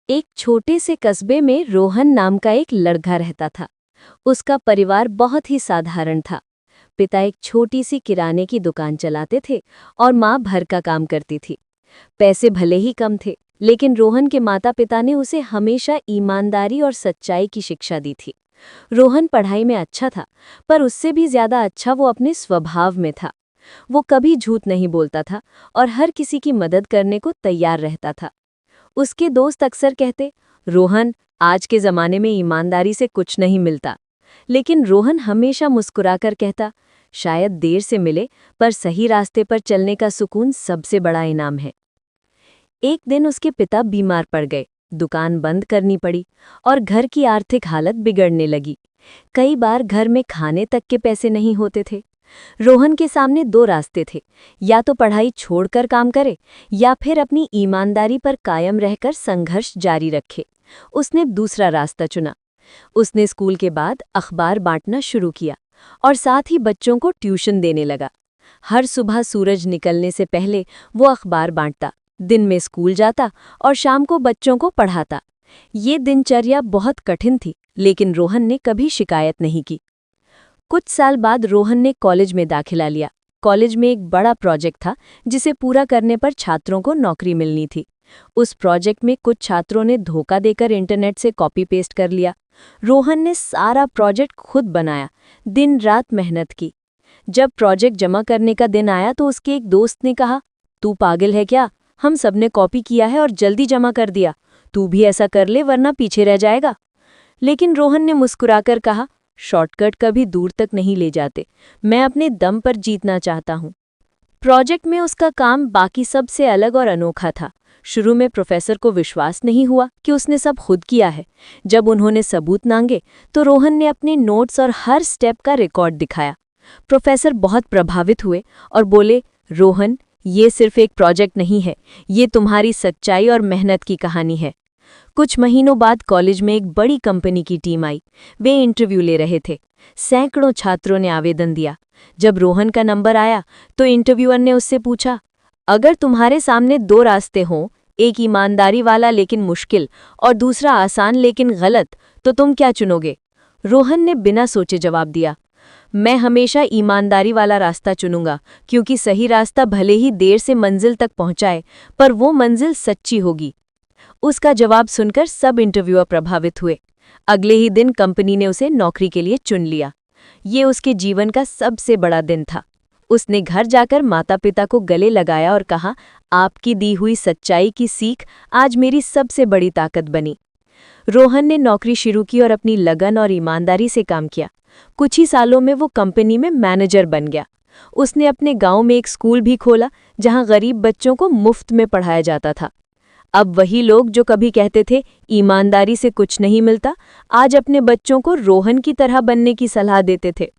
एक छोटे से कस्बे में रोहन नाम का एक लड़का रहता था। उसका परिवार बहुत ही साधारण था। पिता एक छोटी सी किराने की दुकान चलाते थे और माँ घर का काम करती थी। पैसे भले ही कम थे, लेकिन रोहन के माता पिता ने उसे हमेशा ईमानदारी और सच्चाई की शिक्षा दी थी। रोहन पढ़ाई में अच्छा था, पर उससे भी ज्यादा अच्छा वो अपने स्वभाव में था। वो कभी झूठ नहीं बोलता था और हर किसी की मदद करने को तैयार रहता था। उसके दोस्त अक्सर कहते, रोहन, आज के जमाने में ईमानदारी से कुछ नहीं मिलता। लेकिन रोहन हमेशा मुस्कुराकर कहता, शायद देर से मिले, पर सही रास्ते पर चलने का सुकून सबसे बड़ा इनाम है। एक दिन उसके पिता बीमार पड़ गए, दुकान बंद करनी पड़ी और घर की आर्थिक हालत बिगड़ने लगी। कई बार घर में खाने तक के पैसे नहीं होते थे। रोहन के सामने दो रास्ते थे, या तो पढ़ाई छोड़कर काम करे या फिर अपनी ईमानदारी पर कायम रहकर संघर्ष जारी रखे। उसने दूसरा रास्ता चुना। उसने स्कूल के बाद अखबार बांटना शुरू किया और साथ ही बच्चों को ट्यूशन देने लगा। हर सुबह सूरज निकलने से पहले वो अखबार बांटता, दिन में स्कूल जाता और शाम को बच्चों को पढ़ाता। ये दिनचर्या बहुत कठिन थी, लेकिन रोहन ने कभी शिकायत नहीं की। कुछ साल बाद रोहन ने कॉलेज में दाखिला लिया। कॉलेज में एक बड़ा प्रोजेक्ट था, जिसे पूरा करने पर छात्रों को नौकरी मिलनी थी। उस प्रोजेक्ट में कुछ छात्रों ने धोखा देकर इंटरनेट से कॉपी पेस्ट कर लिया। रोहन ने सारा प्रोजेक्ट खुद बनाया, दिन रात मेहनत की। जब प्रोजेक्ट जमा करने का दिन आया तो उसके एक दोस्त ने कहा, तू पागल है क्या? हम सबने कॉपी किया है और जल्दी जमा कर दिया। तू भी ऐसा कर ले, वरना पीछे रह जाएगा। लेकिन रोहन ने मुस्कुराकर कहा, शॉर्टकट कभी दूर तक नहीं ले जाते। मैं अपने दम पर जीतना चाहता हूँ। प्रोजेक्ट में उसका काम बाकी सब से अलग और अनोखा था। शुरू में प्रोफेसर को विश्वास नहीं हुआ कि उसने सब खुद किया है। जब उन्होंने सबूत मांगे तो रोहन ने अपने नोट्स और हर स्टेप का रिकॉर्ड दिखाया। प्रोफेसर बहुत प्रभावित हुए और बोले, रोहन, ये सिर्फ एक प्रोजेक्ट नहीं है, ये तुम्हारी सच्चाई और मेहनत की कहानी है। कुछ महीनों बाद कॉलेज में एक बड़ी कंपनी की टीम आई। वे इंटरव्यू ले रहे थे। सैकड़ों छात्रों ने आवेदन दिया। जब रोहन का नंबर आया तो इंटरव्यूअर ने उससे पूछा, अगर तुम्हारे सामने दो रास्ते हों, एक ईमानदारी वाला लेकिन मुश्किल और दूसरा आसान लेकिन गलत, तो तुम क्या चुनोगे? रोहन ने बिना सोचे जवाब दिया, मैं हमेशा ईमानदारी वाला रास्ता चुनूंगा, क्योंकि सही रास्ता भले ही देर से मंजिल तक पहुंचाए, पर वो मंजिल सच्ची होगी। उसका जवाब सुनकर सब इंटरव्यूअर प्रभावित हुए। अगले ही दिन कंपनी ने उसे नौकरी के लिए चुन लिया। ये उसके जीवन का सबसे बड़ा दिन था। उसने घर जाकर माता-पिता को गले लगाया और कहा, आपकी दी हुई सच्चाई की सीख आज मेरी सबसे बड़ी ताकत बनी। रोहन ने नौकरी शुरू की और अपनी लगन और ईमानदारी से काम किया। कुछ ही सालों में वो कंपनी में मैनेजर बन गया। उसने अपने गांव में एक स्कूल भी खोला, जहां गरीब बच्चों को मुफ्त में पढ़ाया जाता था। अब वही लोग जो कभी कहते थे ईमानदारी से कुछ नहीं मिलता, आज अपने बच्चों को रोहन की तरह बनने की सलाह देते थे।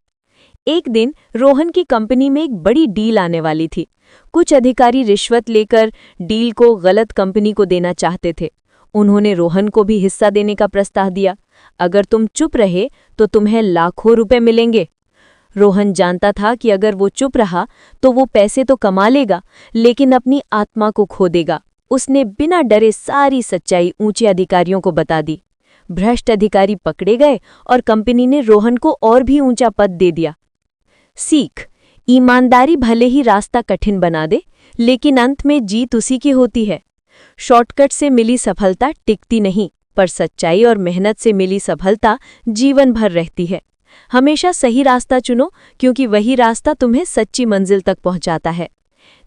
एक दिन रोहन की कंपनी में एक बड़ी डील आने वाली थी। कुछ अधिकारी रिश्वत लेकर डील को गलत कंपनी को देना चाहते थे। उन्होंने रोहन को भी हिस्सा देने का प्रस्ताव दिया। अगर तुम चुप रहे तो तुम्हें लाखों रुपए मिलेंगे। रोहन जानता था कि अगर वो चुप रहा तो वो पैसे तो कमा लेगा, लेकिन अपनी आत्मा को खो देगा। उसने बिना डरे सारी सच्चाई ऊंचे अधिकारियों को बता दी। भ्रष्ट अधिकारी पकड़े गए और कंपनी ने रोहन को और भी ऊंचा पद दे दिया। सीख, ईमानदारी भले ही रास्ता कठिन बना दे, लेकिन अंत में जीत उसी की होती है। शॉर्टकट से मिली सफलता टिकती नहीं, पर सच्चाई और मेहनत से मिली सफलता जीवन भर रहती है। हमेशा सही रास्ता चुनो, क्योंकि वही रास्ता तुम्हें सच्ची मंजिल तक पहुंचाता है।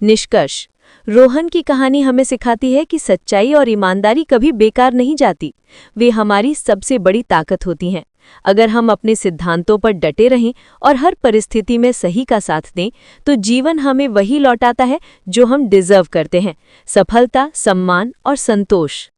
निष्कर्ष, रोहन की कहानी हमें सिखाती है कि सच्चाई और ईमानदारी कभी बेकार नहीं जाती। वे हमारी सबसे बड़ी ताकत होती हैं। अगर हम अपने सिद्धांतों पर डटे रहें और हर परिस्थिति में सही का साथ दें, तो जीवन हमें वही लौटाता है जो हम डिजर्व करते हैं, सफलता, सम्मान और संतोष।